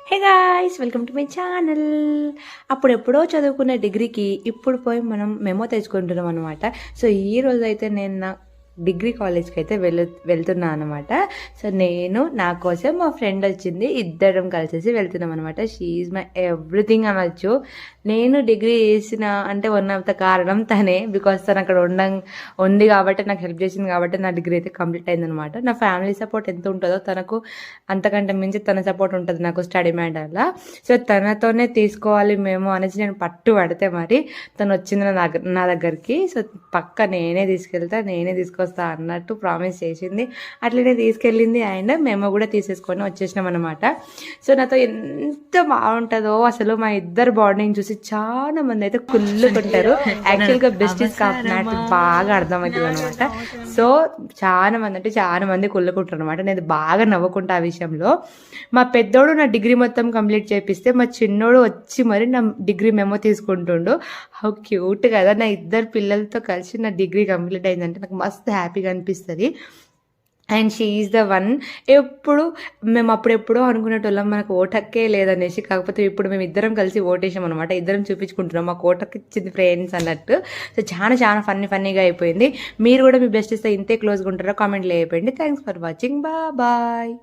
Hey guys, welcome to my channel. అప్పుడెప్పుడో చదువుకున్న డిగ్రీకి ఇప్పుడు పోయి మనం మెమో తెచ్చుకుంటున్నాం అనమాట. సో ఈ రోజు అయితే నేను నా డిగ్రీ కాలేజ్కి అయితే వెళ్తున్నా అనమాట. సో నేను నా కోసం మా ఫ్రెండ్ వచ్చింది, ఇద్దరం కలిసేసి వెళ్తున్నాం అనమాట. షీఈ్ మై ఎవ్రీథింగ్ అనొచ్చు. నేను డిగ్రీ చేసిన అంటే వన్ ఆఫ్ ద కారణం తనే, బికాస్ తను అక్కడ ఉంది కాబట్టి, నాకు హెల్ప్ చేసింది కాబట్టి నా డిగ్రీ అయితే కంప్లీట్ అయిందనమాట. నా ఫ్యామిలీ సపోర్ట్ ఎంత ఉంటుందో తనకు అంతకంటే మించి తన సపోర్ట్ ఉంటుంది నాకు స్టడీ మ్యాటర్లో. సో తనతోనే తీసుకోవాలి మేము అనేసి నేను పట్టు పడితే మరి తను వచ్చింది నా దగ్గరికి. సో పక్క నేనే తీసుకొస్తా అన్నట్టు ప్రామిస్ చేసింది. అట్లనే తీసుకెళ్ళింది అండ్ మేము కూడా తీసేసుకొని వచ్చేసినాం అనమాట. సో నాతో ఎంత బాగుంటుందో అసలు, మా ఇద్దరు బాండింగ్ చూసి చాలా మంది అయితే కుళ్ళుకుంటారు. యాక్చువల్గా బెస్టీస్ కాకపోయినట్టు బాగా అర్థమవుతుంది అనమాట. సో చాలా మంది కుళ్ళుకుంటారు అనమాట. నేను బాగా నవ్వుకుంటా ఆ విషయంలో. మా పెద్దోడు నా డిగ్రీ మొత్తం కంప్లీట్ చేపిస్తే మా చిన్నోడు వచ్చి మరి నా డిగ్రీ మెమో తీసుకుంటుండు. హౌ క్యూట్ కదా. నా ఇద్దరు పిల్లలతో కలిసి నా డిగ్రీ కంప్లీట్ అయిందంటే నాకు మస్తు హ్యాపీగా అనిపిస్తుంది. And she is the one. మేము అప్పుడెప్పుడో అనుకునేటోళ్ళం మనకు ఓటక్కే లేదనేసి, కాకపోతే ఇప్పుడు మేము ఇద్దరం కలిసి ఓటేసాం అనమాట. ఇద్దరం చూపించుకుంటున్నాం మాకు ఓటక్ ఇచ్చింది ఫ్రెండ్స్ అన్నట్టు. సో చాలా ఫన్నీగా అయిపోయింది. మీరు కూడా మీ బెస్ట్ ఇస్తే ఇంతే క్లోజ్గా ఉంటారో కామెంట్లో అయిపోయింది. Thanks for watching. బాయ్.